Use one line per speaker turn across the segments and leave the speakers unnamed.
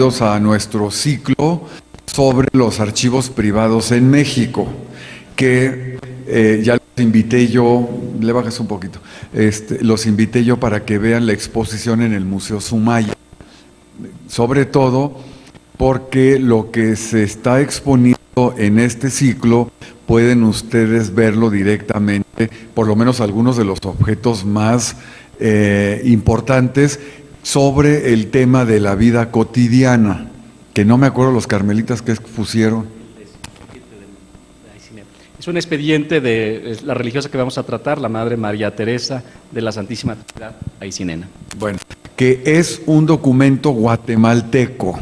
bienvenidos a nuestro ciclo sobre los archivos privados en México, que ya los invité yo, le bajas un poquito, los invité yo para que vean la exposición en el Museo Sumaya, sobre todo porque lo que se está exponiendo en este ciclo pueden ustedes verlo directamente, por lo menos algunos de los objetos más importantes sobre el tema de la vida cotidiana, que no me acuerdo los carmelitas que pusieron.
Es un expediente de la religiosa que vamos a tratar, la Madre María Teresa de la Santísima Trinidad Aycinena.
Bueno, que es un documento guatemalteco,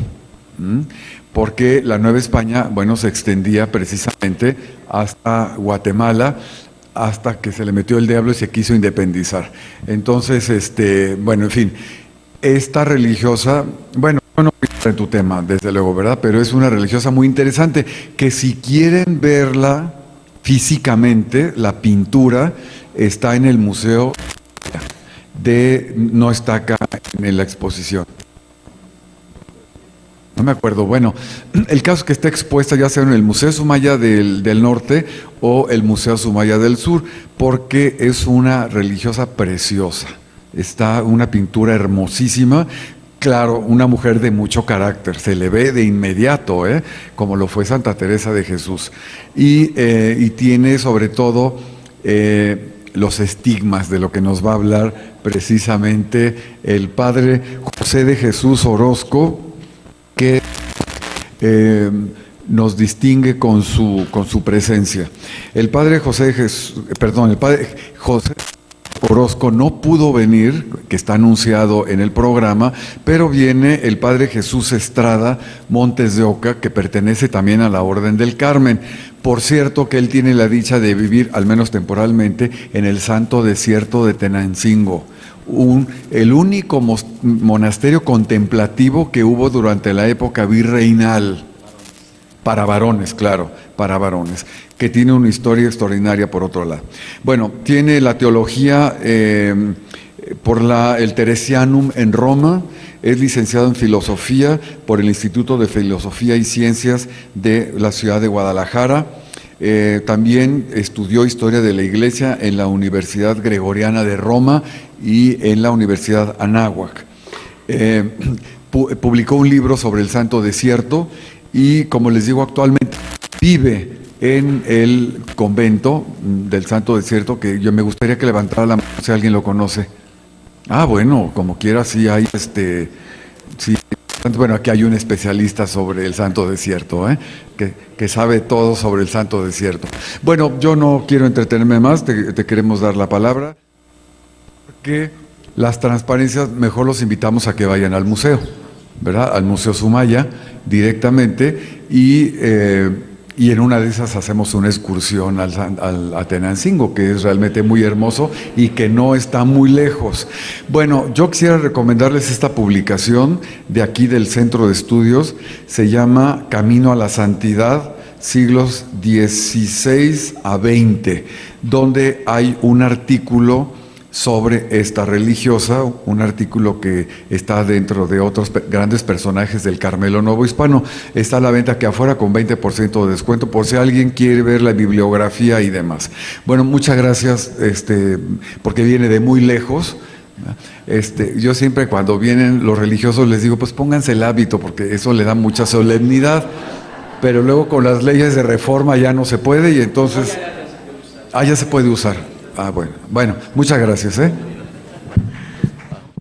porque la Nueva España, bueno, se extendía precisamente hasta Guatemala, hasta que se le metió el diablo y se quiso independizar. Entonces, bueno, en fin, esta religiosa, bueno, no voy a entrar en tu tema, desde luego, ¿verdad? Pero es una religiosa muy interesante, que si quieren verla físicamente, la pintura está en el museo, no está acá en la exposición. No me acuerdo. Bueno, el caso es que está expuesta ya sea en el Museo Sumaya del Norte o el Museo Sumaya del Sur, porque es una religiosa preciosa. Está una pintura hermosísima, claro, una mujer de mucho carácter, se le ve de inmediato, como lo fue Santa Teresa de Jesús. Y tiene sobre todo los estigmas de lo que nos va a hablar precisamente el Padre José de Jesús Orozco, que nos distingue con su presencia. El Padre José Orozco no pudo venir, que está anunciado en el programa, pero viene el Padre Jesús Estrada Montes de Oca, que pertenece también a la Orden del Carmen. Por cierto que él tiene la dicha de vivir, al menos temporalmente, en el Santo Desierto de Tenancingo, el único monasterio contemplativo que hubo durante la época virreinal, para varones, claro, para varones, que tiene una historia extraordinaria por otro lado. Bueno, tiene la teología por el Teresianum en Roma, es licenciado en filosofía por el Instituto de Filosofía y Ciencias de la ciudad de Guadalajara. También estudió Historia de la Iglesia en la Universidad Gregoriana de Roma y en la Universidad Anáhuac. Publicó un libro sobre el Santo Desierto y, como les digo, actualmente vive en el convento del Santo Desierto, que yo me gustaría que levantara la mano si alguien lo conoce. Ah, bueno, como quiera, sí hay sí. Bueno, aquí hay un especialista sobre el Santo Desierto, que sabe todo sobre el Santo Desierto. Bueno, yo no quiero entretenerme más, te queremos dar la palabra, porque las transparencias mejor los invitamos a que vayan al museo, ¿verdad? Al Museo Sumaya directamente, y en una de esas hacemos una excursión a Tenancingo, que es realmente muy hermoso y que no está muy lejos. Bueno, yo quisiera recomendarles esta publicación de aquí del Centro de Estudios, se llama Camino a la Santidad, siglos XVI a XX, donde hay un artículo sobre esta religiosa, un artículo que está dentro de otros grandes personajes del Carmelo Nuevo Hispano. Está a la venta aquí afuera con 20% de descuento por si alguien quiere ver la bibliografía y demás. Bueno, muchas gracias, porque viene de muy lejos. Yo siempre cuando vienen los religiosos les digo, pues pónganse el hábito porque eso le da mucha solemnidad, pero luego con las leyes de reforma ya no se puede y entonces ya se puede usar. Bueno, muchas gracias.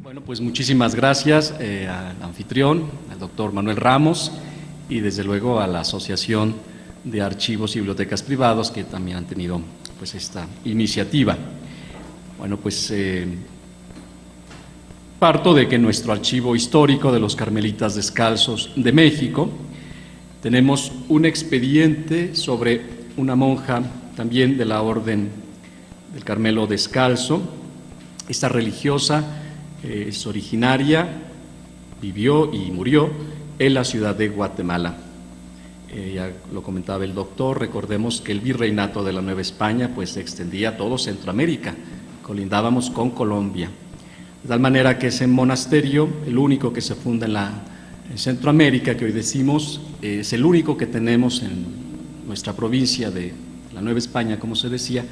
Bueno, pues muchísimas gracias al anfitrión, al doctor Manuel Ramos, y desde luego a la Asociación de Archivos y Bibliotecas Privados, que también han tenido pues esta iniciativa. Bueno, pues parto de que en nuestro archivo histórico de los Carmelitas Descalzos de México tenemos un expediente sobre una monja también de la Orden del Carmelo Descalzo. Esta religiosa es originaria, vivió y murió en la ciudad de Guatemala. Ya lo comentaba el doctor, recordemos que el virreinato de la Nueva España pues se extendía a todo Centroamérica, colindábamos con Colombia. De tal manera que ese monasterio, el único que se funda Centroamérica, que hoy decimos, es el único que tenemos en nuestra provincia de la Nueva España, como se decía,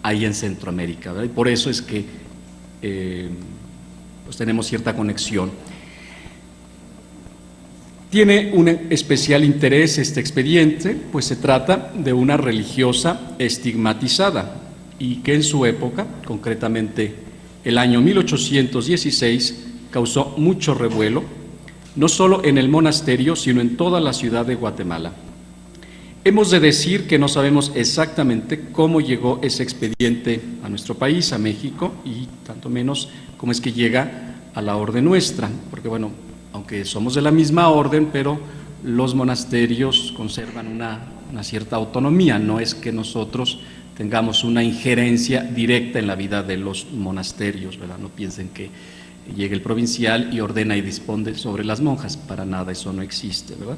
ahí en Centroamérica, ¿verdad? Y por eso es que pues tenemos cierta conexión. Tiene un especial interés este expediente, pues se trata de una religiosa estigmatizada y que en su época, concretamente el año 1816, causó mucho revuelo, no solo en el monasterio, sino en toda la ciudad de Guatemala. Hemos de decir que no sabemos exactamente cómo llegó ese expediente a nuestro país, a México, y tanto menos cómo es que llega a la orden nuestra, porque bueno, aunque somos de la misma orden, pero los monasterios conservan una cierta autonomía, no es que nosotros tengamos una injerencia directa en la vida de los monasterios, ¿verdad? No piensen que llegue el provincial y ordena y dispone sobre las monjas, para nada, eso no existe, ¿verdad?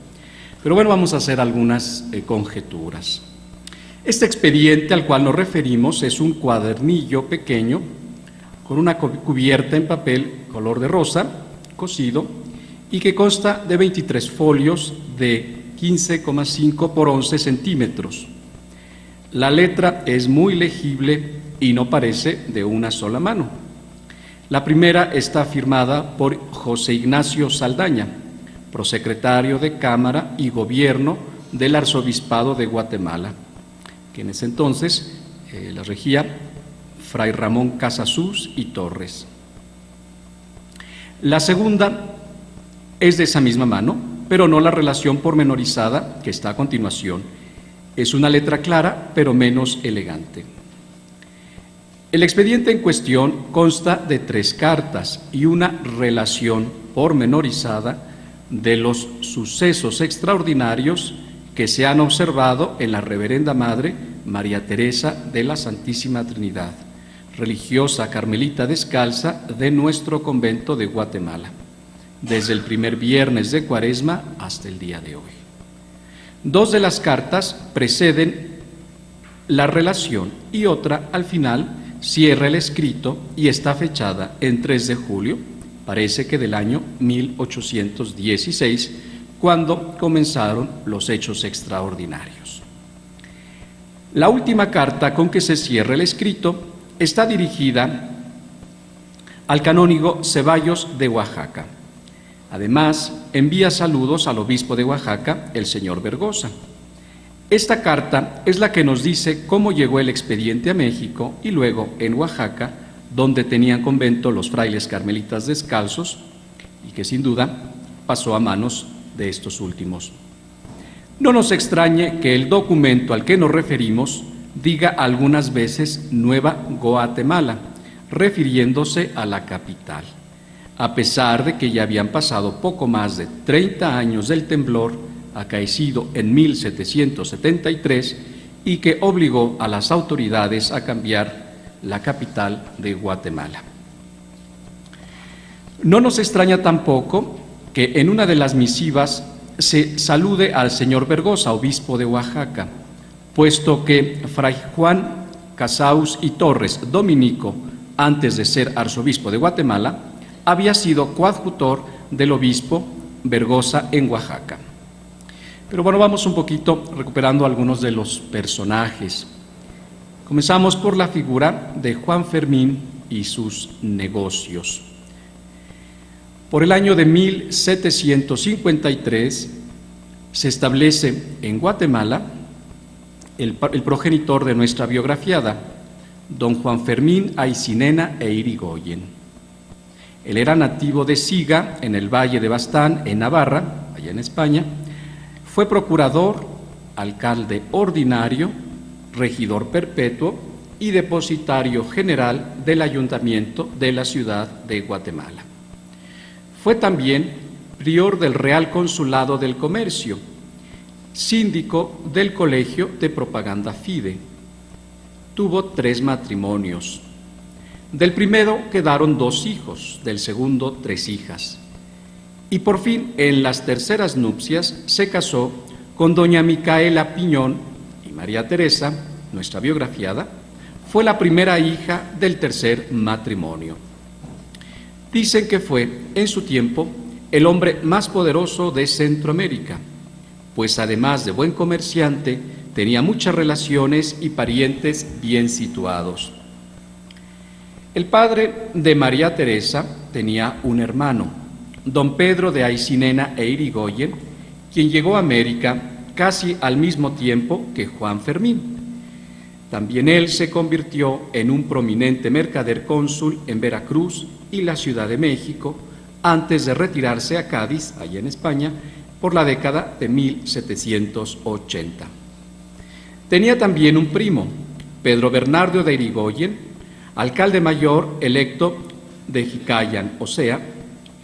Pero bueno, vamos a hacer algunas conjeturas. Este expediente al cual nos referimos es un cuadernillo pequeño con una cubierta en papel color de rosa, cosido, y que consta de 23 folios de 15,5 por 11 centímetros. La letra es muy legible y no parece de una sola mano. La primera está firmada por José Ignacio Saldaña, prosecretario de Cámara y Gobierno del Arzobispado de Guatemala, que en ese entonces la regía Fray Ramón Casasus y Torres. La segunda es de esa misma mano, pero no la relación pormenorizada que está a continuación. Es una letra clara, pero menos elegante. El expediente en cuestión consta de 3 cartas y una relación pormenorizada de los sucesos extraordinarios que se han observado en la Reverenda Madre María Teresa de la Santísima Trinidad, religiosa carmelita descalza de nuestro convento de Guatemala, desde el primer viernes de Cuaresma hasta el día de hoy. 2 de las cartas preceden la relación y otra, al final, cierra el escrito y está fechada en 3 de julio, parece que del año 1816, cuando comenzaron los hechos extraordinarios. La última carta con que se cierra el escrito está dirigida al canónigo Ceballos de Oaxaca. Además, envía saludos al obispo de Oaxaca, el señor Vergosa. Esta carta es la que nos dice cómo llegó el expediente a México y luego en Oaxaca, donde tenían convento los frailes carmelitas descalzos y que sin duda pasó a manos de estos últimos. No nos extrañe que el documento al que nos referimos diga algunas veces Nueva Guatemala, refiriéndose a la capital, a pesar de que ya habían pasado poco más de 30 años del temblor acaecido en 1773 y que obligó a las autoridades a cambiar la capital de Guatemala. No nos extraña tampoco que en una de las misivas se salude al señor Vergosa, obispo de Oaxaca, puesto que Fray Juan Casaus y Torres, dominico, antes de ser arzobispo de Guatemala, había sido coadjutor del obispo Vergosa en Oaxaca. Pero bueno, vamos un poquito recuperando algunos de los personajes. Comenzamos por la figura de Juan Fermín y sus negocios. Por el año de 1753 se establece en Guatemala el progenitor de nuestra biografiada, don Juan Fermín Aycinena e Irigoyen. Él era nativo de Siga, en el Valle de Baztán, en Navarra, allá en España. Fue procurador, alcalde ordinario, regidor perpetuo y depositario general del Ayuntamiento de la ciudad de Guatemala. Fue también prior del Real Consulado del Comercio, síndico del Colegio de Propaganda Fide. Tuvo 3 matrimonios. Del primero quedaron 2 hijos, del segundo 3 hijas. Y por fin, en las terceras nupcias, se casó con doña Micaela Piñón y María Teresa, nuestra biografiada, fue la primera hija del tercer matrimonio. Dicen que fue, en su tiempo, el hombre más poderoso de Centroamérica, pues además de buen comerciante, tenía muchas relaciones y parientes bien situados. El padre de María Teresa tenía un hermano, don Pedro de Aycinena e Irigoyen, quien llegó a América casi al mismo tiempo que Juan Fermín. También él se convirtió en un prominente mercader cónsul en Veracruz y la Ciudad de México, antes de retirarse a Cádiz, allá en España, por la década de 1780. Tenía también un primo, Pedro Bernardo de Irigoyen, alcalde mayor electo de Jicayan, o sea,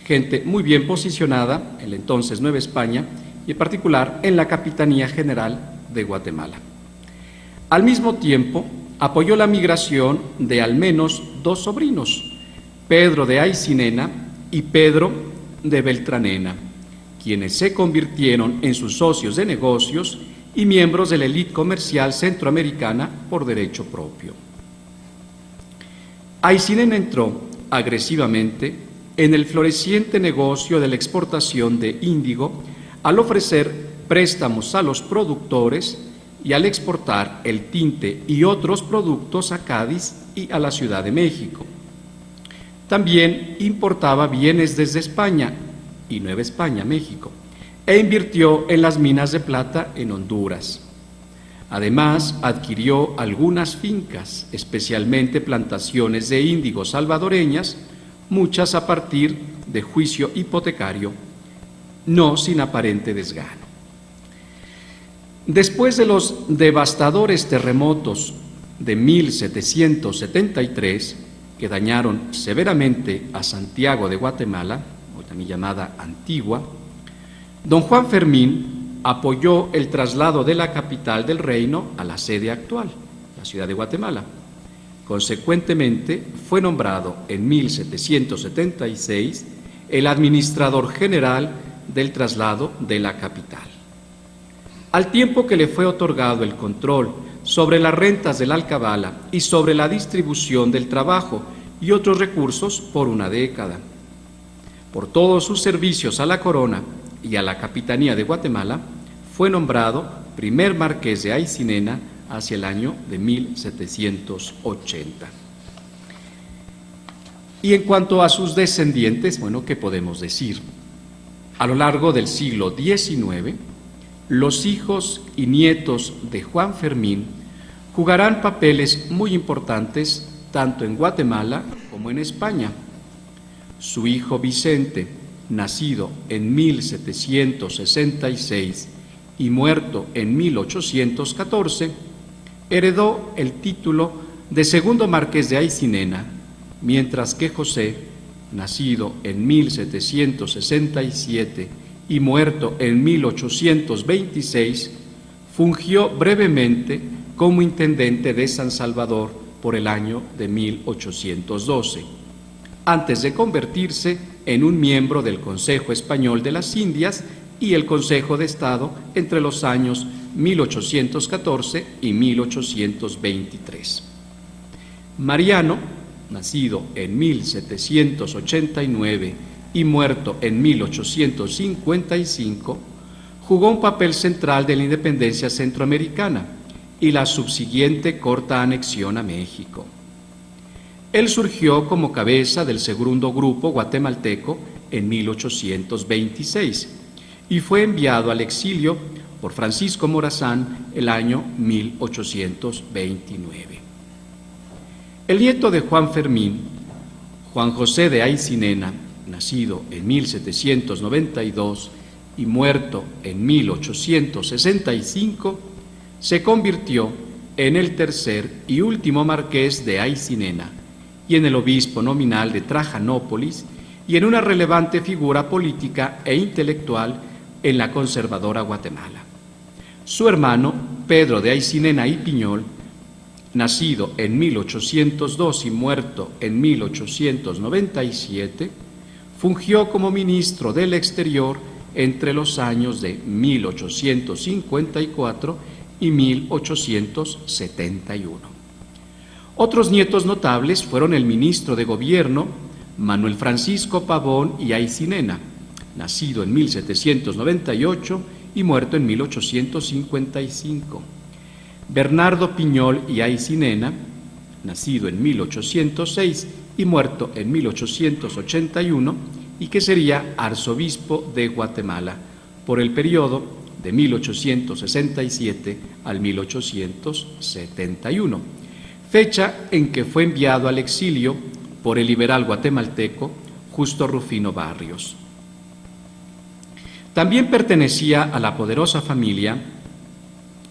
gente muy bien posicionada en la entonces Nueva España y en particular en la Capitanía General de Guatemala. Al mismo tiempo, apoyó la migración de al menos dos sobrinos, Pedro de Aycinena y Pedro de Beltranena, quienes se convirtieron en sus socios de negocios y miembros de la élite comercial centroamericana por derecho propio. Aycinena entró agresivamente en el floreciente negocio de la exportación de índigo al ofrecer préstamos a los productores y al exportar el tinte y otros productos a Cádiz y a la Ciudad de México. También importaba bienes desde España y Nueva España, México, e invirtió en las minas de plata en Honduras. Además, adquirió algunas fincas, especialmente plantaciones de índigo salvadoreñas, muchas a partir de juicio hipotecario, no sin aparente desgano. Después de los devastadores terremotos de 1773, que dañaron severamente a Santiago de Guatemala, hoy también llamada Antigua, don Juan Fermín apoyó el traslado de la capital del reino a la sede actual, la ciudad de Guatemala. Consecuentemente, fue nombrado en 1776 el administrador general del traslado de la capital. Al tiempo que le fue otorgado el control sobre las rentas de la alcabala y sobre la distribución del trabajo y otros recursos por una década. Por todos sus servicios a la corona y a la capitanía de Guatemala, fue nombrado primer marqués de Aycinena hacia el año de 1780. Y en cuanto a sus descendientes, bueno, ¿qué podemos decir? A lo largo del siglo XIX, los hijos y nietos de Juan Fermín jugarán papeles muy importantes tanto en Guatemala como en España. Su hijo Vicente, nacido en 1766 y muerto en 1814, heredó el título de segundo marqués de Aycinena, mientras que José, nacido en 1767 y muerto en 1826, fungió brevemente como intendente de San Salvador por el año de 1812, antes de convertirse en un miembro del Consejo Español de las Indias y el Consejo de Estado entre los años 1814 y 1823. Mariano, nacido en 1789 y muerto en 1855, jugó un papel central de la independencia centroamericana y la subsiguiente corta anexión a México. Él surgió como cabeza del segundo grupo guatemalteco en 1826 y fue enviado al exilio por Francisco Morazán el año 1829. El nieto de Juan Fermín, Juan José de Aycinena, nacido en 1792 y muerto en 1865, se convirtió en el tercer y último marqués de Aycinena y en el obispo nominal de Trajanópolis y en una relevante figura política e intelectual en la conservadora Guatemala. Su hermano, Pedro de Aycinena y Piñol, nacido en 1802 y muerto en 1897, fungió como ministro del Exterior entre los años de 1854 y 1871. Otros nietos notables fueron el ministro de Gobierno, Manuel Francisco Pavón y Aycinena, nacido en 1798 y muerto en 1855. Bernardo Piñol y Aycinena, nacido en 1806 y muerto en 1881, y que sería arzobispo de Guatemala por el periodo de 1867 al 1871, fecha en que fue enviado al exilio por el liberal guatemalteco Justo Rufino Barrios. También pertenecía a la poderosa familia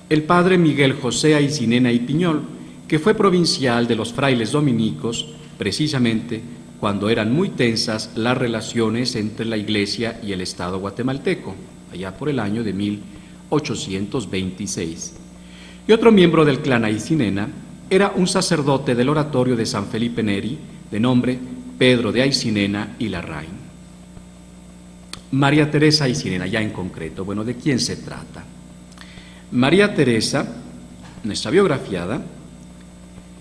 el padre Miguel José Aycinena y Piñol, que fue provincial de los frailes dominicos, precisamente cuando eran muy tensas las relaciones entre la Iglesia y el Estado guatemalteco, allá por el año de 1826. Y otro miembro del clan Aycinena era un sacerdote del oratorio de San Felipe Neri, de nombre Pedro de Aycinena y Larraín. María Teresa Aycinena, ya en concreto, bueno, ¿de quién se trata? María Teresa, nuestra biografiada,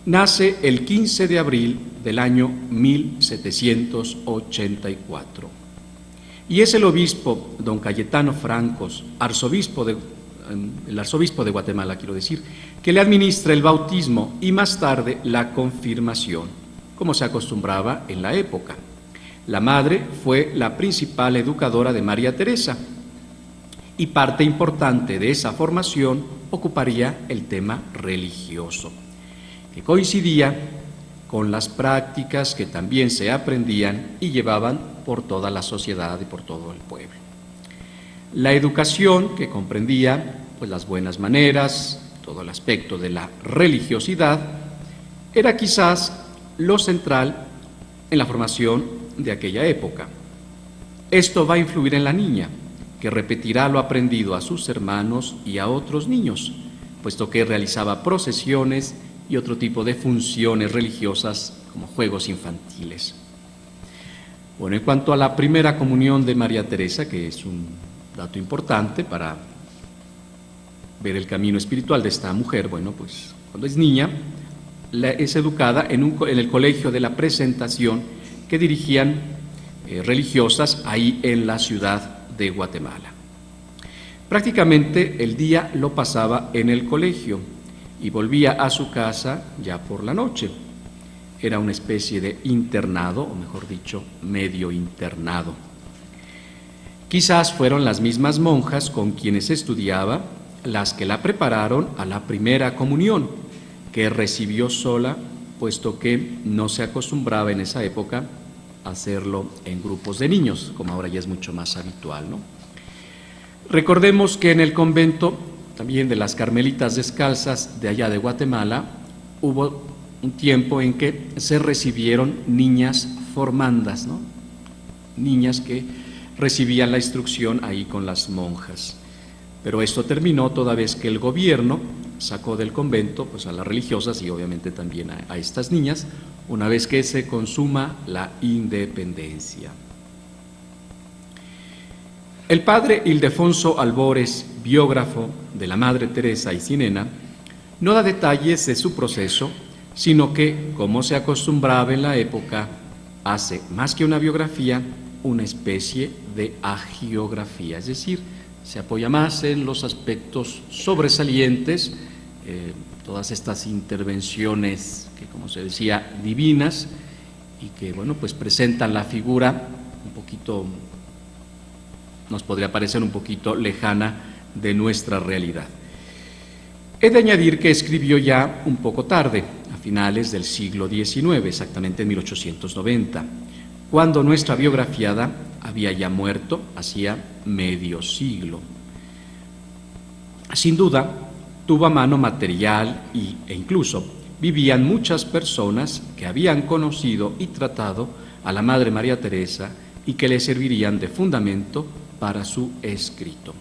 nace el 15 de abril del año 1784 y es el obispo don Cayetano Francos, el arzobispo de Guatemala, quiero decir, que le administra el bautismo y más tarde la confirmación, como se acostumbraba en la época. La madre fue la principal educadora de María Teresa y parte importante de esa formación ocuparía el tema religioso, que coincidía con las prácticas que también se aprendían y llevaban por toda la sociedad y por todo el pueblo. La educación, que comprendía pues las buenas maneras, todo el aspecto de la religiosidad, era quizás lo central en la formación de aquella época. Esto va a influir en la niña, que repetirá lo aprendido a sus hermanos y a otros niños, puesto que realizaba procesiones y otro tipo de funciones religiosas como juegos infantiles. Bueno, en cuanto a la primera comunión de María Teresa, que es un dato importante para ver el camino espiritual de esta mujer, bueno, pues cuando es niña, es educada en el colegio de la Presentación que dirigían religiosas ahí en la ciudad de Guatemala. Prácticamente el día lo pasaba en el colegio y volvía a su casa ya por la noche. Era una especie de internado, o mejor dicho, medio internado. Quizás fueron las mismas monjas con quienes estudiaba las que la prepararon a la primera comunión, que recibió sola, puesto que no se acostumbraba en esa época a hacerlo en grupos de niños, como ahora ya es mucho más habitual, ¿no? Recordemos que en el convento también de las Carmelitas Descalzas de allá de Guatemala hubo un tiempo en que se recibieron niñas formandas, ¿no? Niñas que recibían la instrucción ahí con las monjas. Pero esto terminó toda vez que el gobierno sacó del convento pues a las religiosas y obviamente también a estas niñas, una vez que se consuma la independencia. El padre Ildefonso Albores, biógrafo de la Madre Teresa Aycinena, no da detalles de su proceso, sino que, como se acostumbraba en la época, hace más que una biografía, una especie de hagiografía, es decir, se apoya más en los aspectos sobresalientes, todas estas intervenciones que, como se decía, divinas, y que, bueno, pues presentan la figura un poquito, nos podría parecer un poquito lejana de nuestra realidad. He de añadir que escribió ya un poco tarde, a finales del siglo XIX, exactamente en 1890, cuando nuestra biografiada había ya muerto hacía medio siglo. Sin duda, tuvo a mano material e incluso vivían muchas personas que habían conocido y tratado a la Madre María Teresa y que le servirían de fundamento para su escrito.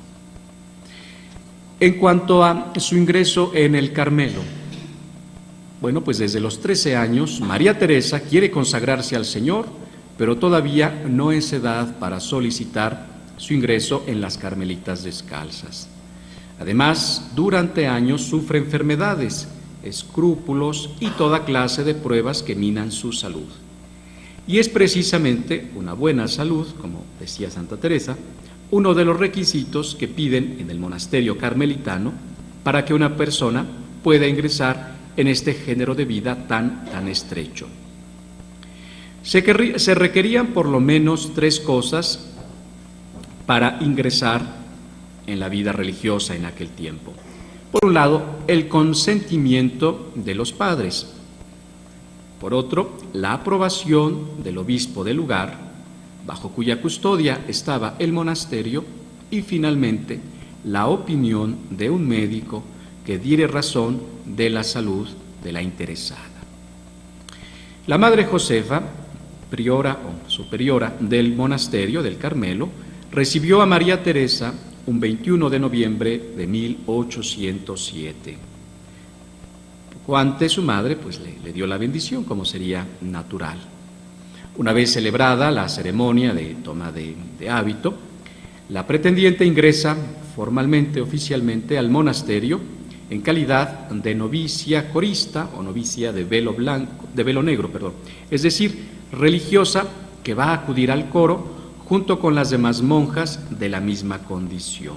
En cuanto a su ingreso en el Carmelo, bueno, pues desde los 13 años María Teresa quiere consagrarse al Señor, pero todavía no es edad para solicitar su ingreso en las Carmelitas Descalzas. Además, durante años sufre enfermedades, escrúpulos y toda clase de pruebas que minan su salud. Y es precisamente una buena salud, como decía Santa Teresa, uno de los requisitos que piden en el monasterio carmelitano para que una persona pueda ingresar en este género de vida tan estrecho. Se requerían por lo menos 3 cosas para ingresar en la vida religiosa en aquel tiempo. Por un lado, el consentimiento de los padres. Por otro, la aprobación del obispo del lugar, bajo cuya custodia estaba el monasterio, y finalmente, la opinión de un médico que diere razón de la salud de la interesada. La Madre Josefa, priora o superiora del monasterio del Carmelo, recibió a María Teresa un 21 de noviembre de 1807. Poco antes su madre pues le dio la bendición, como sería natural. Una vez celebrada la ceremonia de toma de hábito, la pretendiente ingresa formalmente, oficialmente, al monasterio en calidad de novicia corista o novicia de velo negro, es decir, religiosa que va a acudir al coro junto con las demás monjas de la misma condición.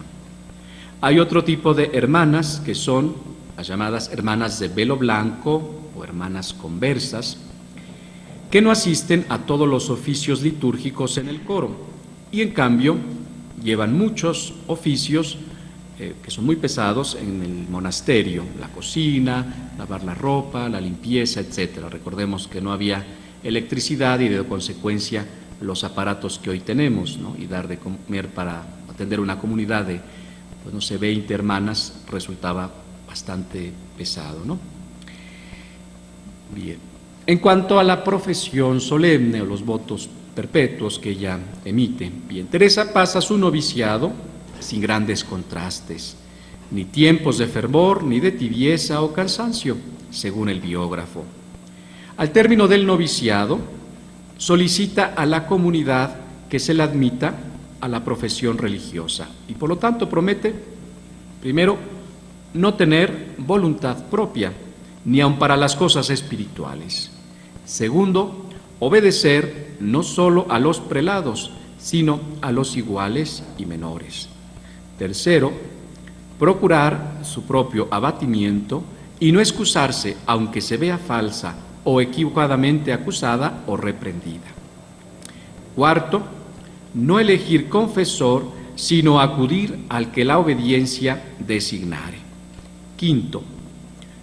Hay otro tipo de hermanas que son las llamadas hermanas de velo blanco o hermanas conversas, que no asisten a todos los oficios litúrgicos en el coro y en cambio llevan muchos oficios que son muy pesados en el monasterio: la cocina, lavar la ropa, la limpieza, etc. Recordemos que no había electricidad y de consecuencia los aparatos que hoy tenemos, ¿no? Y dar de comer para atender una comunidad de, pues no sé, 20 hermanas resultaba bastante pesado, ¿no? Bien. En cuanto a la profesión solemne o los votos perpetuos que ella emite, bien, Teresa pasa su noviciado sin grandes contrastes, ni tiempos de fervor, ni de tibieza o cansancio, según el biógrafo. Al término del noviciado, solicita a la comunidad que se la admita a la profesión religiosa y por lo tanto promete, primero, no tener voluntad propia, ni aun para las cosas espirituales. Segundo, obedecer no solo a los prelados, sino a los iguales y menores. Tercero, procurar su propio abatimiento y no excusarse aunque se vea falsa o equivocadamente acusada o reprendida. Cuarto, no elegir confesor, sino acudir al que la obediencia designare. Quinto,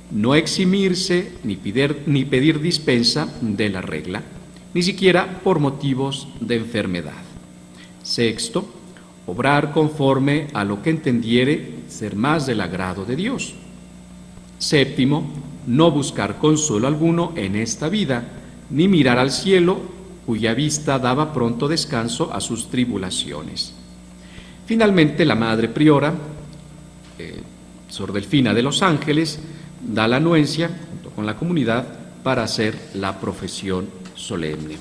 no eximirse ni pedir dispensa de la regla, ni siquiera por motivos de enfermedad. Sexto, obrar conforme a lo que entendiere ser más del agrado de Dios. Séptimo, no buscar consuelo alguno en esta vida, ni mirar al cielo, cuya vista daba pronto descanso a sus tribulaciones. Finalmente, la Madre Priora, Sor Delfina de los Ángeles, da la anuencia, junto con la comunidad, para hacer la profesión solemne.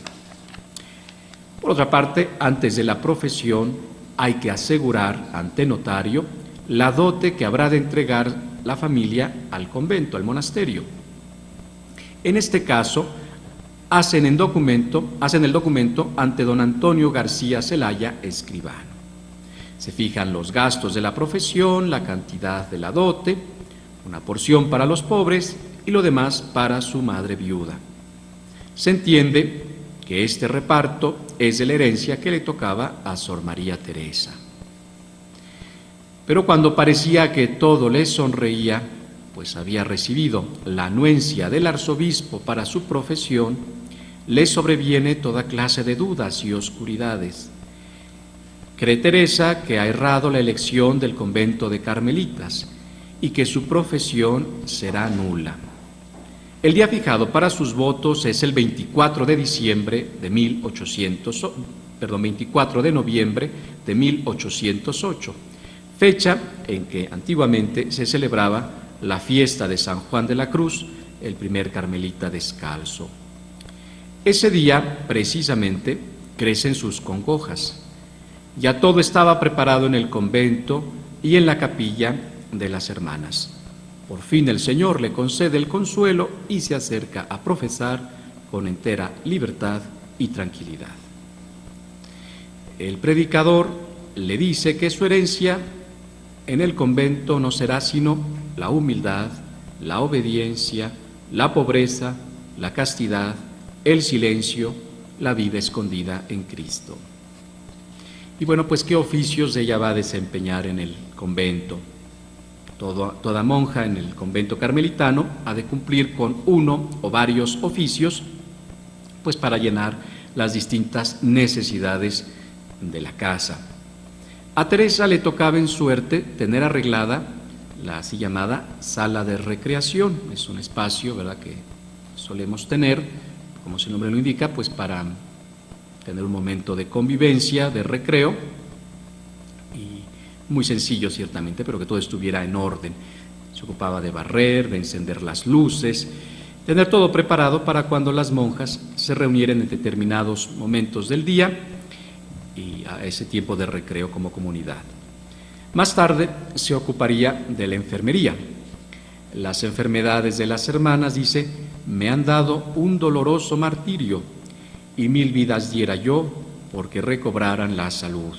Por otra parte, antes de la profesión, hay que asegurar ante notario la dote que habrá de entregar la familia al convento, al monasterio. En este caso, hacen el documento ante don Antonio García Celaya, escribano. Se fijan los gastos de la profesión, la cantidad de la dote, una porción para los pobres y lo demás para su madre viuda. Se entiende que este reparto es de la herencia que le tocaba a Sor María Teresa. Pero cuando parecía que todo le sonreía, pues había recibido la anuencia del arzobispo para su profesión, le sobreviene toda clase de dudas y oscuridades. Cree Teresa que ha errado la elección del convento de Carmelitas y que su profesión será nula. El día fijado para sus votos es el 24 de noviembre de 1808, fecha en que antiguamente se celebraba la fiesta de San Juan de la Cruz, el primer carmelita descalzo. Ese día, precisamente, crecen sus congojas. Ya todo estaba preparado en el convento y en la capilla de las hermanas. Por fin el Señor le concede el consuelo y se acerca a profesar con entera libertad y tranquilidad. El predicador le dice que su herencia en el convento no será sino la humildad, la obediencia, la pobreza, la castidad, el silencio, la vida escondida en Cristo. Y bueno, pues ¿qué oficios ella va a desempeñar en el convento? Toda monja en el convento carmelitano ha de cumplir con uno o varios oficios, pues para llenar las distintas necesidades de la casa. A Teresa le tocaba en suerte tener arreglada la así llamada sala de recreación. Es un espacio, ¿verdad?, que solemos tener, como su nombre lo indica, pues para tener un momento de convivencia, de recreo, y muy sencillo ciertamente, pero que todo estuviera en orden. Se ocupaba de barrer, de encender las luces, tener todo preparado para cuando las monjas se reunieran en determinados momentos del día y a ese tiempo de recreo como comunidad. Más tarde se ocuparía de la enfermería. Las enfermedades de las hermanas, dice, me han dado un doloroso martirio y 1000 vidas diera yo porque recobraran la salud.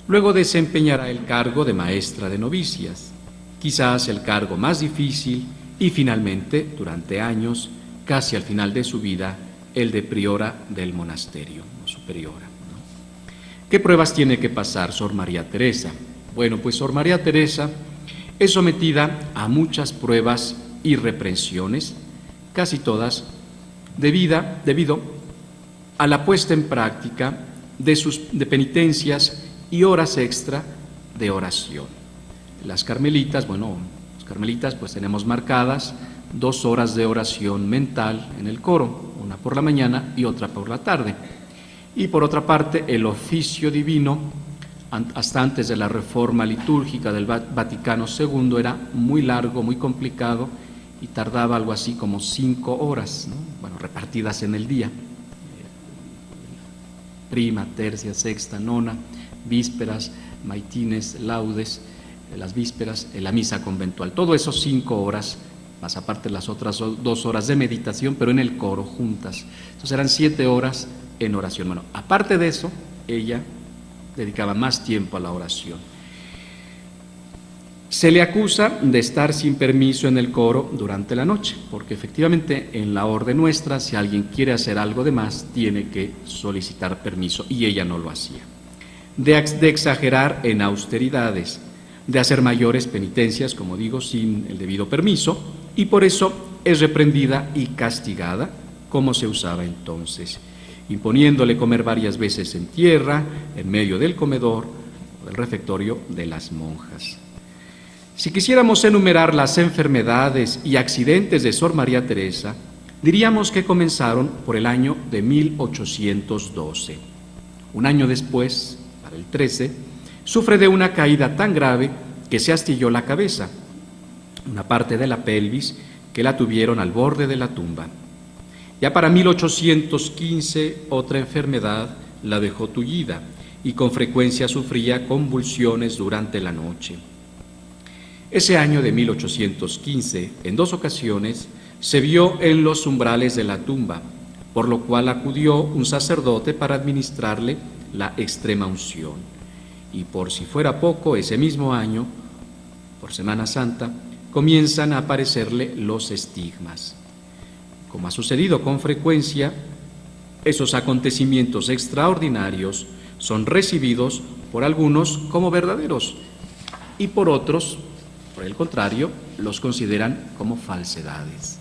Luego desempeñará el cargo de maestra de novicias, quizás el cargo más difícil, y finalmente, durante años, casi al final de su vida, el de priora del monasterio, o superiora. ¿Qué pruebas tiene que pasar Sor María Teresa? Bueno, pues Sor María Teresa es sometida a muchas pruebas y reprensiones, casi todas debido a la puesta en práctica de penitencias y horas extra de oración. Las carmelitas, pues tenemos marcadas 2 horas de oración mental en el coro, una por la mañana y otra por la tarde. Y por otra parte, el oficio divino, hasta antes de la reforma litúrgica del Vaticano II, era muy largo, muy complicado, y tardaba algo así como 5 horas, ¿no? Bueno, repartidas en el día. Prima, tercia, sexta, nona, vísperas, maitines, laudes, las vísperas, la misa conventual. Todo eso 5 horas, más aparte las otras 2 horas de meditación, pero en el coro juntas. Entonces eran 7 horas en oración. Bueno, aparte de eso, ella dedicaba más tiempo a la oración. Se le acusa de estar sin permiso en el coro durante la noche, porque efectivamente en la orden nuestra, si alguien quiere hacer algo de más, tiene que solicitar permiso, y ella no lo hacía. De exagerar en austeridades, de hacer mayores penitencias, como digo, sin el debido permiso, y por eso es reprendida y castigada, como se usaba entonces, imponiéndole comer varias veces en tierra, en medio del comedor o del refectorio de las monjas. Si quisiéramos enumerar las enfermedades y accidentes de Sor María Teresa, diríamos que comenzaron por el año de 1812. Un año después, para el 13, sufre de una caída tan grave que se astilló la cabeza, una parte de la pelvis que la tuvieron al borde de la tumba. Ya para 1815 otra enfermedad la dejó tullida y con frecuencia sufría convulsiones durante la noche. Ese año de 1815, en 2 ocasiones, se vio en los umbrales de la tumba, por lo cual acudió un sacerdote para administrarle la extrema unción. Y por si fuera poco, ese mismo año, por Semana Santa, comienzan a aparecerle los estigmas. Como ha sucedido con frecuencia, esos acontecimientos extraordinarios son recibidos por algunos como verdaderos y por otros, por el contrario, los consideran como falsedades.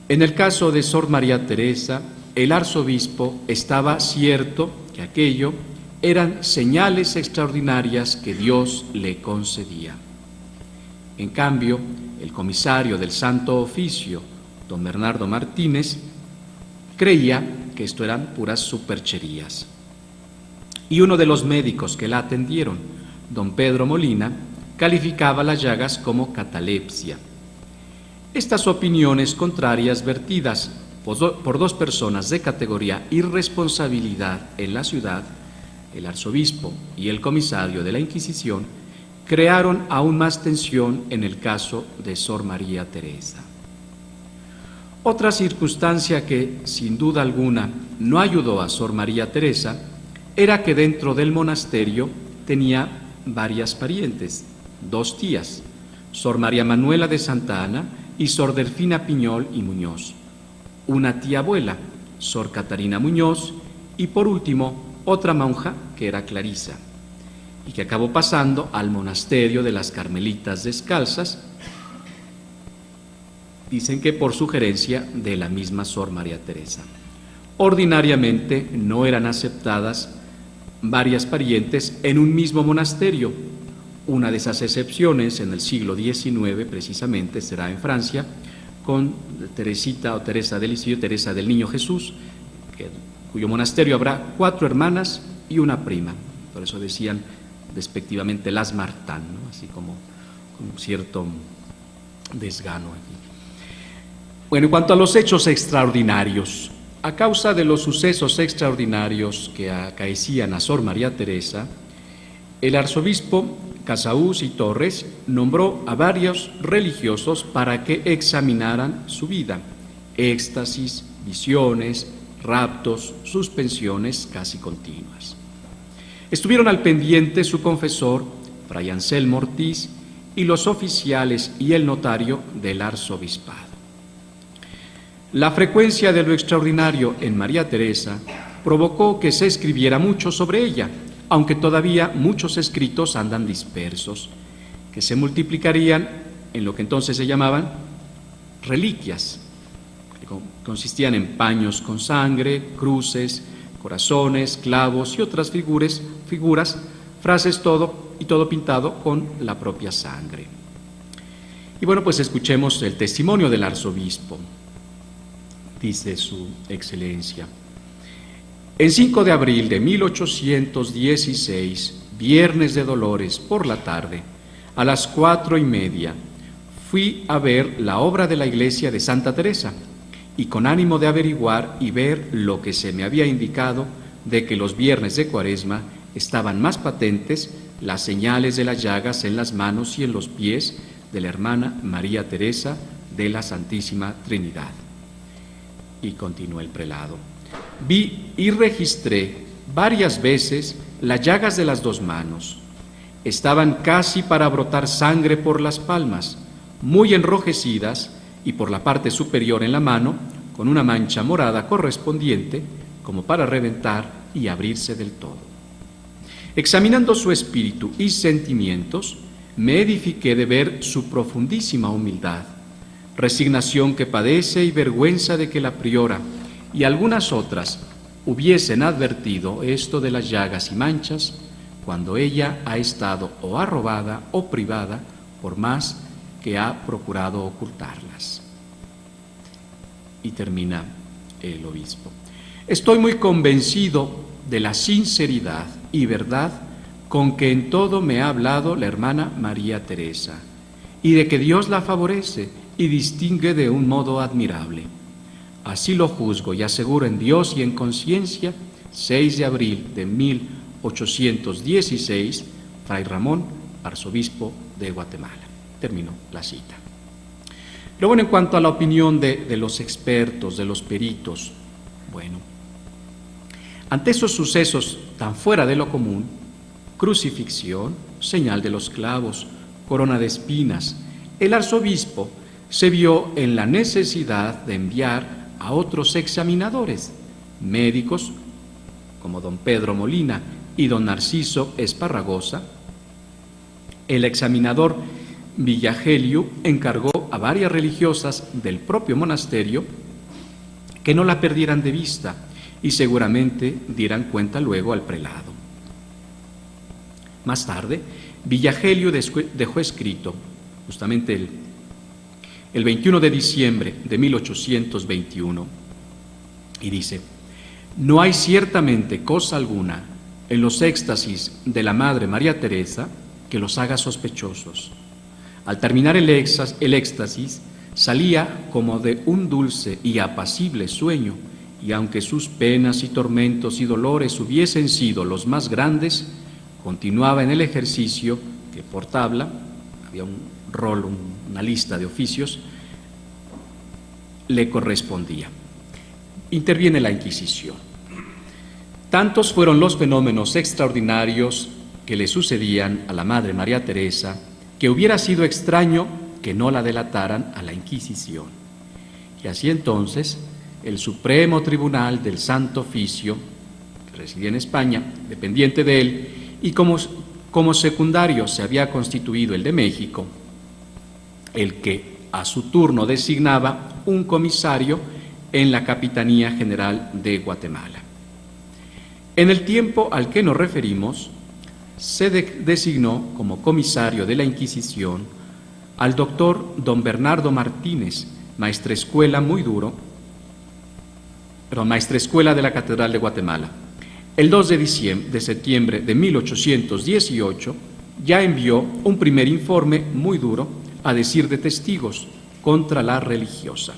En el caso de Sor María Teresa, el arzobispo estaba cierto que aquello eran señales extraordinarias que Dios le concedía. En cambio, el comisario del Santo Oficio, don Bernardo Martínez, creía que esto eran puras supercherías. Y uno de los médicos que la atendieron, don Pedro Molina, calificaba las llagas como catalepsia. Estas opiniones contrarias vertidas por 2 personas de categoría y responsabilidad en la ciudad, el arzobispo y el comisario de la Inquisición, crearon aún más tensión en el caso de Sor María Teresa. Otra circunstancia que, sin duda alguna, no ayudó a Sor María Teresa era que dentro del monasterio tenía varias parientes, 2 tías, Sor María Manuela de Santa Ana y Sor Delfina Piñol y Muñoz, una tía abuela, Sor Catarina Muñoz, y por último, otra monja que era Clarisa, y que acabó pasando al monasterio de las Carmelitas Descalzas, dicen que por sugerencia de la misma Sor María Teresa. Ordinariamente no eran aceptadas varias parientes en un mismo monasterio. Una de esas excepciones en el siglo XIX precisamente será en Francia, con Teresita o Teresa del Lisieux, Teresa del Niño Jesús, cuyo monasterio habrá 4 hermanas y una prima. Por eso decían despectivamente las Martán, ¿no? Así como con cierto desgano aquí. Bueno, en cuanto a los hechos extraordinarios, a causa de los sucesos extraordinarios que acaecían a Sor María Teresa, el arzobispo Casaús y Torres nombró a varios religiosos para que examinaran su vida, éxtasis, visiones, raptos, suspensiones casi continuas. Estuvieron al pendiente su confesor, Fray Anselmo Ortiz, y los oficiales y el notario del arzobispado. La frecuencia de lo extraordinario en María Teresa provocó que se escribiera mucho sobre ella, aunque todavía muchos escritos andan dispersos, que se multiplicarían en lo que entonces se llamaban reliquias, que consistían en paños con sangre, cruces, corazones, clavos y otras figuras, frases, todo pintado con la propia sangre. Y bueno, pues escuchemos el testimonio del arzobispo. Dice su excelencia: en 5 de abril de 1816, viernes de Dolores por la tarde, a las 4:30, fui a ver la obra de la iglesia de Santa Teresa, y con ánimo de averiguar y ver lo que se me había indicado de que los viernes de Cuaresma estaban más patentes las señales de las llagas en las manos y en los pies de la hermana María Teresa de la Santísima Trinidad. Y continuó el prelado: vi y registré varias veces las llagas de las 2 manos. Estaban casi para brotar sangre por las palmas, muy enrojecidas, y por la parte superior en la mano, con una mancha morada correspondiente, como para reventar y abrirse del todo. Examinando su espíritu y sentimientos, me edifiqué de ver su profundísima humildad, resignación que padece y vergüenza de que la priora y algunas otras hubiesen advertido esto de las llagas y manchas, cuando ella ha estado o arrobada o privada, por más que ha procurado ocultarlas. Y termina el obispo: estoy muy convencido de la sinceridad y verdad con que en todo me ha hablado la hermana María Teresa, y de que Dios la favorece y distingue de un modo admirable. Así lo juzgo y aseguro en Dios y en conciencia, 6 de abril de 1816, Fray Ramón, arzobispo de Guatemala. Terminó la cita. Pero bueno, en cuanto a la opinión de los expertos, de los peritos, bueno, ante esos sucesos tan fuera de lo común, crucifixión, señal de los clavos, corona de espinas, el arzobispo se vio en la necesidad de enviar a otros examinadores, médicos como don Pedro Molina y don Narciso Esparragosa. El examinador Villagelio encargó a varias religiosas del propio monasterio que no la perdieran de vista y seguramente dieran cuenta luego al prelado. Más tarde, Villagelio dejó escrito, justamente el 21 de diciembre de 1821, y dice: no hay ciertamente cosa alguna en los éxtasis de la Madre María Teresa que los haga sospechosos. Al terminar el éxtasis, salía como de un dulce y apacible sueño, y aunque sus penas y tormentos y dolores hubiesen sido los más grandes, continuaba en el ejercicio que por tabla, había un rol, una lista de oficios, le correspondía. Interviene la Inquisición. Tantos fueron los fenómenos extraordinarios que le sucedían a la Madre María Teresa, que hubiera sido extraño que no la delataran a la Inquisición. Y así entonces, el Supremo Tribunal del Santo Oficio, que residía en España, dependiente de él, y como secundario se había constituido el de México, el que a su turno designaba un comisario en la Capitanía General de Guatemala. En el tiempo al que nos referimos, se designó como comisario de la Inquisición al doctor don Bernardo Martínez, maestrescuela de la Catedral de Guatemala. El 2 de septiembre de 1818 ya envió un primer informe muy duro, a decir de testigos, contra la religiosa.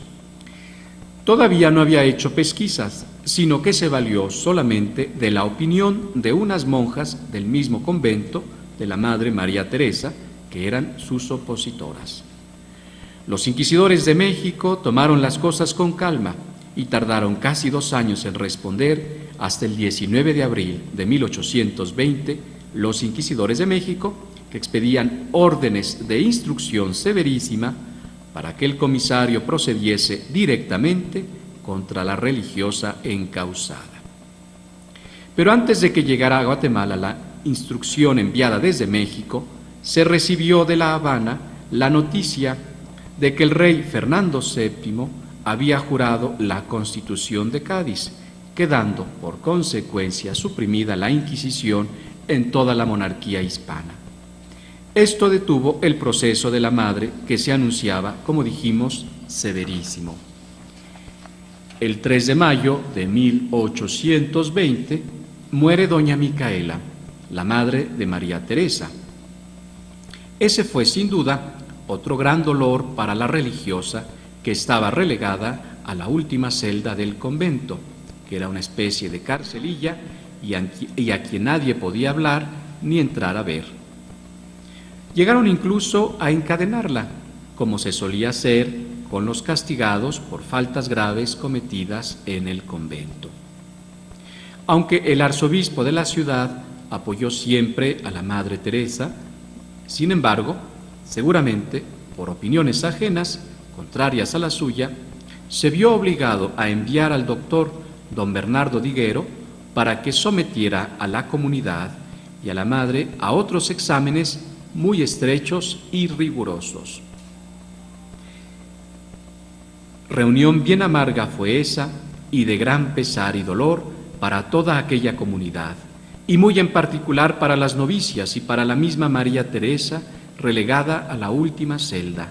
Todavía no había hecho pesquisas, sino que se valió solamente de la opinión de unas monjas del mismo convento de la Madre María Teresa, que eran sus opositoras. Los inquisidores de México tomaron las cosas con calma y tardaron casi 2 años en responder. Hasta el 19 de abril de 1820, los inquisidores de México, que expedían órdenes de instrucción severísima para que el comisario procediese directamente contra la religiosa encausada. Pero antes de que llegara a Guatemala la instrucción enviada desde México, se recibió de La Habana la noticia de que el rey Fernando VII había jurado la Constitución de Cádiz, quedando por consecuencia suprimida la Inquisición en toda la monarquía hispana. Esto detuvo el proceso de la madre, que se anunciaba, como dijimos, severísimo. El 3 de mayo de 1820 muere doña Micaela, la madre de María Teresa. Ese fue sin duda otro gran dolor para la religiosa, que estaba relegada a la última celda del convento, que era una especie de carcelilla y a quien nadie podía hablar ni entrar a ver. Llegaron incluso a encadenarla, como se solía hacer con los castigados por faltas graves cometidas en el convento. Aunque el arzobispo de la ciudad apoyó siempre a la Madre Teresa, sin embargo, seguramente por opiniones ajenas, contrarias a la suya, se vio obligado a enviar al doctor don Bernardo Diguero para que sometiera a la comunidad y a la madre a otros exámenes muy estrechos y rigurosos. Reunión bien amarga fue esa, y de gran pesar y dolor para toda aquella comunidad, y muy en particular para las novicias y para la misma María Teresa, relegada a la última celda,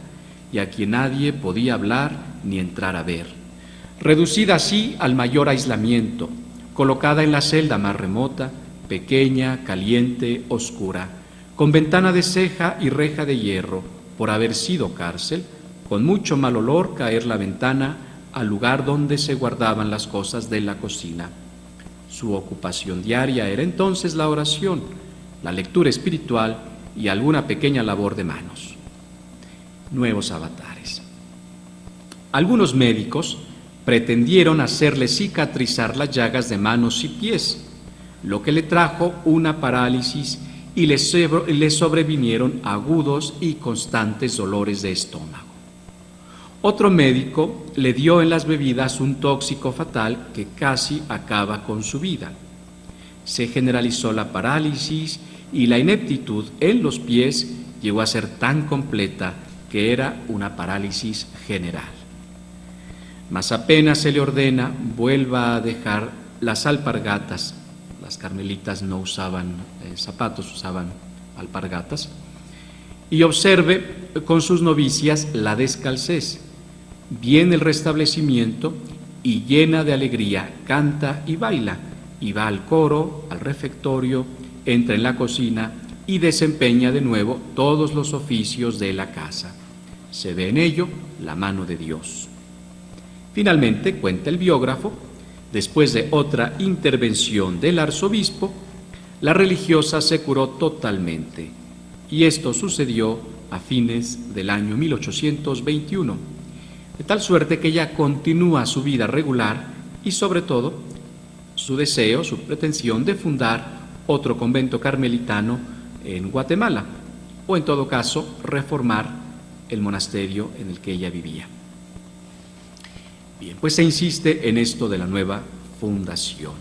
y a quien nadie podía hablar ni entrar a ver. Reducida así al mayor aislamiento, colocada en la celda más remota, pequeña, caliente, oscura, con ventana de ceja y reja de hierro, por haber sido cárcel, con mucho mal olor caer la ventana al lugar donde se guardaban las cosas de la cocina. Su ocupación diaria era entonces la oración, la lectura espiritual y alguna pequeña labor de manos. Nuevos avatares. Algunos médicos pretendieron hacerle cicatrizar las llagas de manos y pies, lo que le trajo una parálisis y le sobrevinieron agudos y constantes dolores de estómago. Otro médico le dio en las bebidas un tóxico fatal que casi acaba con su vida. Se generalizó la parálisis y la ineptitud en los pies llegó a ser tan completa que era una parálisis general. Mas apenas se le ordena vuelva a dejar las alpargatas. Las carmelitas no usaban zapatos, usaban alpargatas. Y observe con sus novicias la descalcez. Viene el restablecimiento y llena de alegría canta y baila, y va al coro, al refectorio, entra en la cocina y desempeña de nuevo todos los oficios de la casa. Se ve en ello la mano de Dios. Finalmente, cuenta el biógrafo, después de otra intervención del arzobispo, la religiosa se curó totalmente, y esto sucedió a fines del año 1821. de tal suerte que ella continúa su vida regular y sobre todo su deseo, su pretensión de fundar otro convento carmelitano en Guatemala, o en todo caso reformar el monasterio en el que ella vivía. Bien, pues se insiste en esto de la nueva fundación.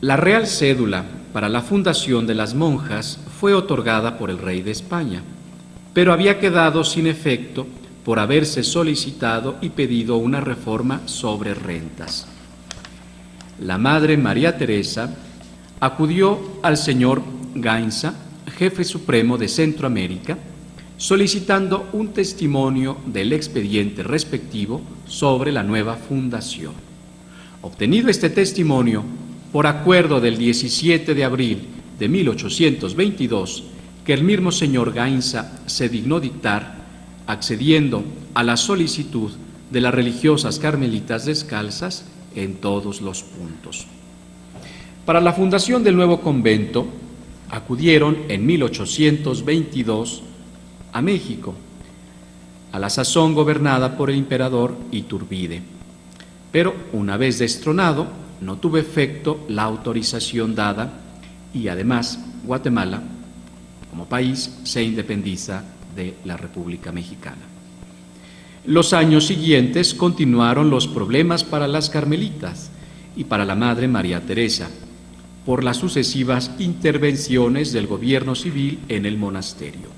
La real cédula para la fundación de las monjas fue otorgada por el rey de España, pero había quedado sin efecto por haberse solicitado y pedido una reforma sobre rentas. La Madre María Teresa acudió al señor Gainza, jefe supremo de Centroamérica, solicitando un testimonio del expediente respectivo sobre la nueva fundación. Obtenido este testimonio, por acuerdo del 17 de abril de 1822, que el mismo señor Gainza se dignó dictar, accediendo a la solicitud de las religiosas carmelitas descalzas en todos los puntos. Para la fundación del nuevo convento, acudieron en 1822 a México, a la sazón gobernada por el emperador Iturbide. Pero una vez destronado, no tuvo efecto la autorización dada y además Guatemala, como país, se independiza de la República Mexicana. Los años siguientes continuaron los problemas para las carmelitas y para la Madre María Teresa, por las sucesivas intervenciones del gobierno civil en el monasterio.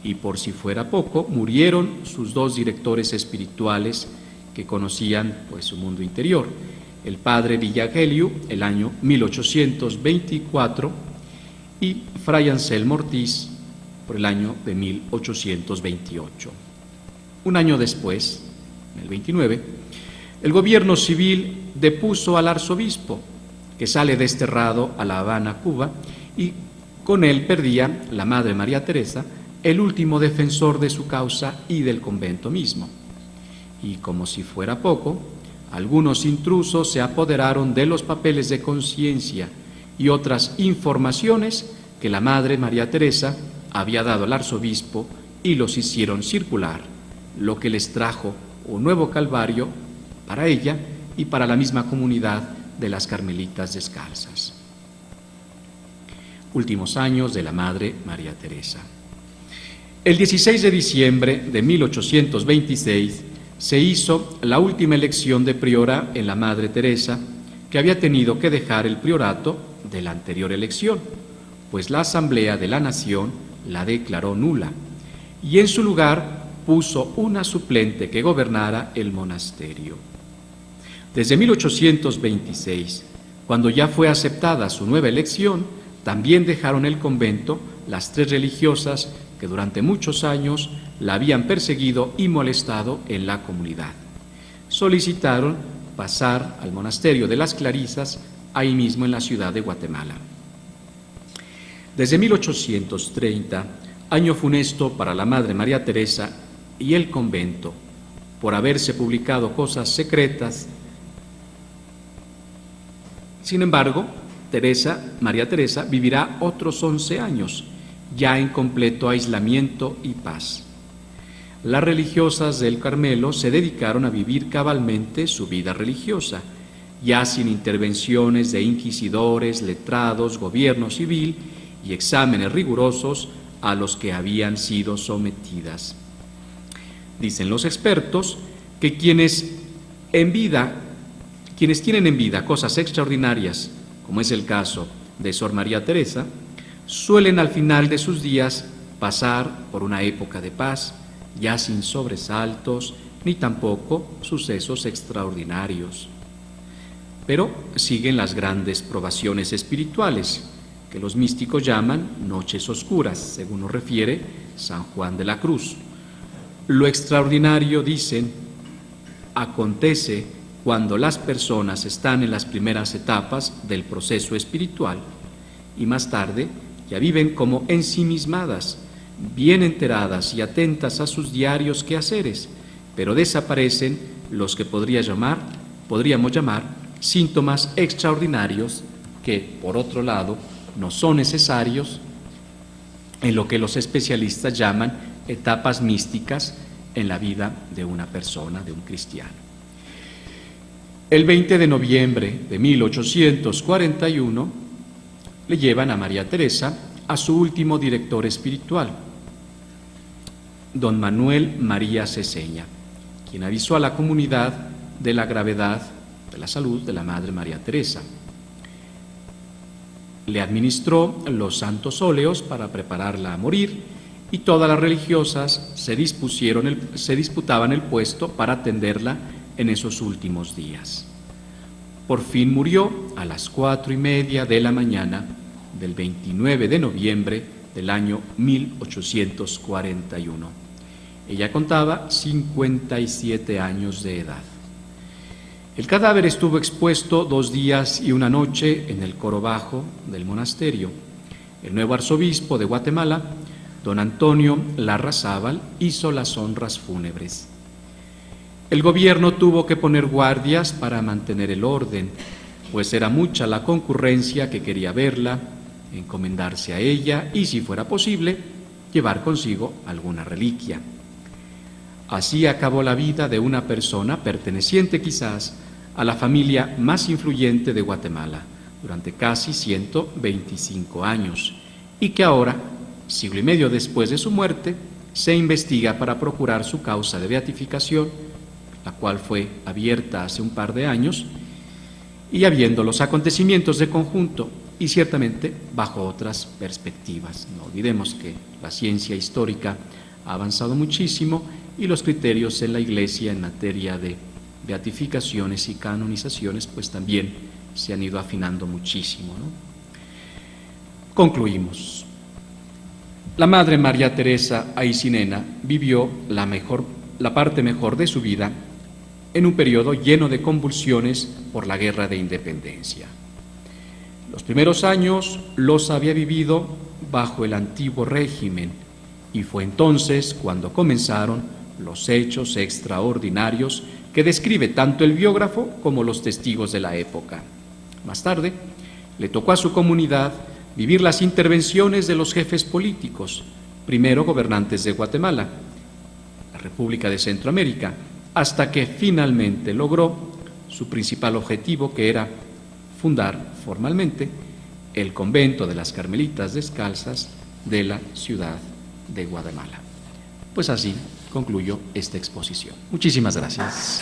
Y por si fuera poco, murieron sus dos directores espirituales que conocían pues su mundo interior, el padre Villagelio, el año 1824, y Fray Anselmo Ortiz, por el año de 1828. Un año después, en el 29, el gobierno civil depuso al arzobispo, que sale desterrado a La Habana, Cuba, y con él perdía la Madre María Teresa, el último defensor de su causa y del convento mismo. Y como si fuera poco, algunos intrusos se apoderaron de los papeles de conciencia y otras informaciones que la Madre María Teresa había dado al arzobispo y los hicieron circular, lo que les trajo un nuevo calvario para ella y para la misma comunidad de las Carmelitas Descalzas. Últimos años de la Madre María Teresa. El 16 de diciembre de 1826 se hizo la última elección de priora en la Madre Teresa, que había tenido que dejar el priorato de la anterior elección, pues la Asamblea de la Nación la declaró nula, y en su lugar puso una suplente que gobernara el monasterio. Desde 1826, cuando ya fue aceptada su nueva elección, también dejaron el convento las tres religiosas que durante muchos años la habían perseguido y molestado en la comunidad. Solicitaron pasar al monasterio de las Clarisas, ahí mismo en la ciudad de Guatemala. Desde 1830, año funesto para la Madre María Teresa y el convento, por haberse publicado cosas secretas. Sin embargo, María Teresa vivirá otros 11 años, ya en completo aislamiento y paz. Las religiosas del Carmelo se dedicaron a vivir cabalmente su vida religiosa, ya sin intervenciones de inquisidores, letrados, gobierno civil y exámenes rigurosos a los que habían sido sometidas. Dicen los expertos que quienes tienen en vida cosas extraordinarias, como es el caso de Sor María Teresa, suelen al final de sus días pasar por una época de paz, ya sin sobresaltos ni tampoco sucesos extraordinarios. Pero siguen las grandes probaciones espirituales, que los místicos llaman noches oscuras, según nos refiere San Juan de la Cruz. Lo extraordinario, dicen, acontece cuando las personas están en las primeras etapas del proceso espiritual y más tarde ya viven como ensimismadas, bien enteradas y atentas a sus diarios quehaceres, pero desaparecen los que podríamos llamar síntomas extraordinarios que, por otro lado, no son necesarios en lo que los especialistas llaman etapas místicas en la vida de una persona, de un cristiano. El 20 de noviembre de 1841 le llevan a María Teresa a su último director espiritual, don Manuel María Seseña, quien avisó a la comunidad de la gravedad de la salud de la Madre María Teresa. Le administró los santos óleos para prepararla a morir y todas las religiosas se disputaban el puesto para atenderla en esos últimos días. Por fin murió a las 4:30 de la mañana del 29 de noviembre del año 1841. Ella contaba 57 años de edad. El cadáver estuvo expuesto 2 días y 1 noche en el coro bajo del monasterio. El nuevo arzobispo de Guatemala, don Antonio Larrazábal, hizo las honras fúnebres. El gobierno tuvo que poner guardias para mantener el orden, pues era mucha la concurrencia que quería verla, encomendarse a ella y, si fuera posible, llevar consigo alguna reliquia. Así acabó la vida de una persona perteneciente quizás a la familia más influyente de Guatemala durante casi 125 años y que ahora, siglo y medio después de su muerte, se investiga para procurar su causa de beatificación, la cual fue abierta hace un par de años, y habiendo los acontecimientos de conjunto y ciertamente bajo otras perspectivas. No olvidemos que la ciencia histórica ha avanzado muchísimo y los criterios en la Iglesia en materia de beatificaciones y canonizaciones pues también se han ido afinando muchísimo, ¿no? Concluimos. La Madre María Teresa Aycinena vivió la parte mejor de su vida en un periodo lleno de convulsiones por la Guerra de Independencia. Los primeros años los había vivido bajo el antiguo régimen y fue entonces cuando comenzaron los hechos extraordinarios que describe tanto el biógrafo como los testigos de la época. Más tarde, le tocó a su comunidad vivir las intervenciones de los jefes políticos, primero gobernantes de Guatemala, la República de Centroamérica, hasta que finalmente logró su principal objetivo, que era fundar formalmente el convento de las Carmelitas Descalzas de la ciudad de Guatemala. Pues así concluyo esta exposición. Muchísimas gracias.